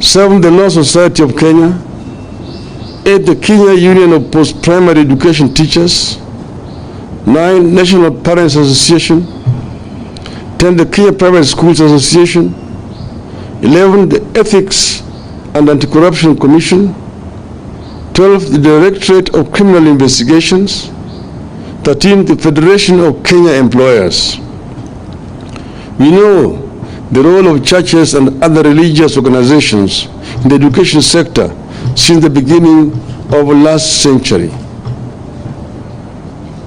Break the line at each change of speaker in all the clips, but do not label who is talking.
7, the Law Society of Kenya. 8, the Kenya Union of Post-Primary Education Teachers. 9, National Parents Association. 10, the Kenya Private Schools Association. 11, the Ethics and Anti-Corruption Commission. 12, the Directorate of Criminal Investigations. 13, the Federation of Kenya Employers. We know the role of churches and other religious organizations in the education sector since the beginning of last century.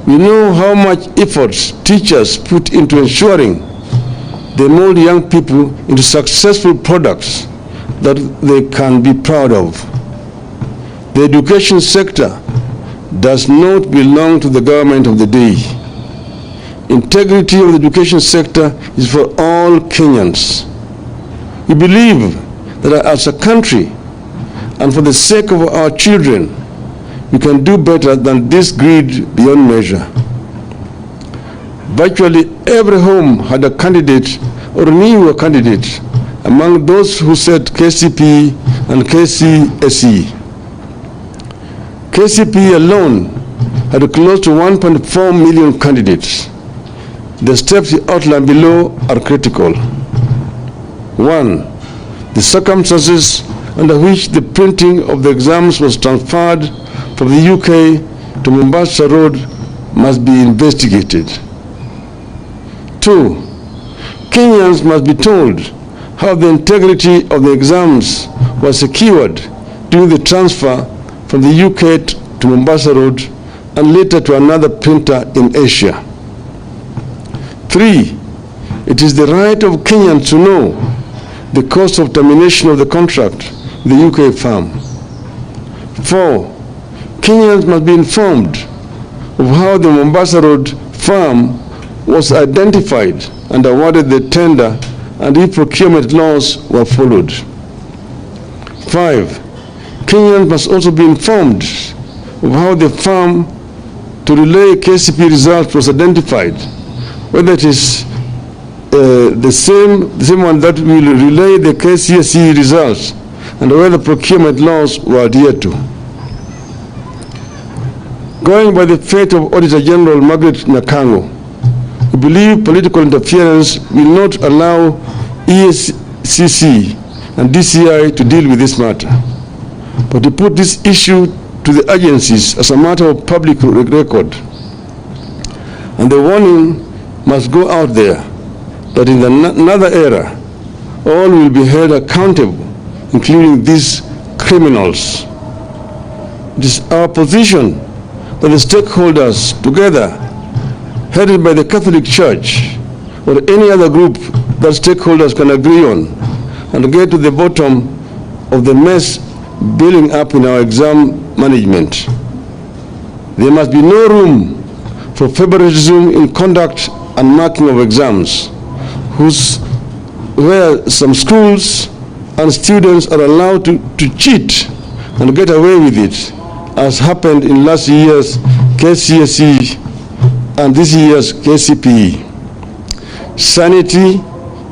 We know how much efforts teachers put into ensuring they mold young people into successful products that they can be proud of. The education sector does not belong to the government of the day. Integrity of the education sector is for all Kenyans. We believe that as a country and for the sake of our children, we can do better than this greed beyond measure. Virtually every home had a candidate or knew a candidate among those who said Kcpe and Kcse. Kcpe alone had close to 1.4 million candidates. The steps outlined below are critical. 1. The circumstances under which the printing of the exams was transferred from the UK to Mombasa Road must be investigated. 2. Kenyans must be told how the integrity of the exams was secured during the transfer from the UK to Mombasa Road and later to another printer in Asia. 3. It is the right of Kenyans to know the cost of termination of the contract with the UK firm. 4. Kenyans must be informed of how the Mombasa Road firm was identified and awarded the tender and if procurement laws were followed. 5. Kenyans must also be informed of how the firm to relay Kcpe results was identified, whether it is the same one that will relay the Kcse results, and whether procurement laws were adhered to. Going by the fate of Auditor General Margaret Nyakango, we believe political interference will not allow EACC and DCI to deal with this matter, but to put this issue to the agencies as a matter of public record. And the warning must go out there that in another era, all will be held accountable, including these criminals. It is our position that the stakeholders together, headed by the Catholic Church or any other group that stakeholders can agree on, and get to the bottom of the mess building up in our exam management. There must be no room for favoritism in conduct and marking of exams, where some schools and students are allowed to cheat and get away with it, as happened in last year's Kcse and this year's Kcpe. Sanity,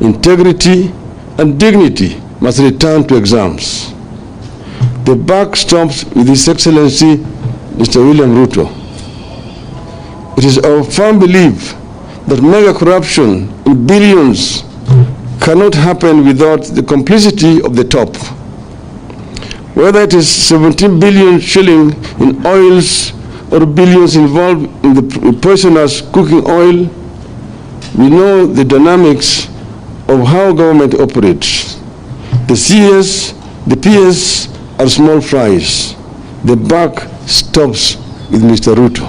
integrity, and dignity must return to exams. The buck stops with His Excellency Mr. William Ruto. It is our firm belief that mega corruption in billions cannot happen without the complicity of the top. Whether it is 17 billion shilling in oils or billions involved in the poisonous cooking oil, we know the dynamics of how government operates. The CS, the PS are small fries. The buck stops with Mr. Ruto.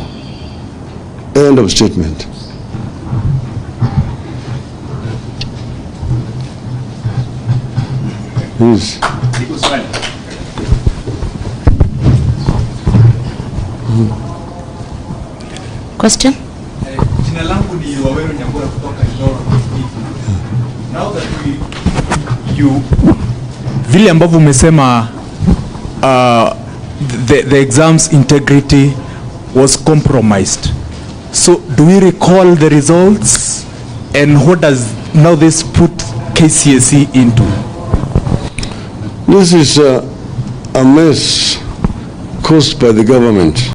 End of statement. Please.
Question?
Jina langu ni Waweru Nyambura kutoka Iloro. Now that you vile ambavyo umesema the exams integrity was compromised. So do we recall the results and what does now this put Kcse into?
This is a mess caused by the government.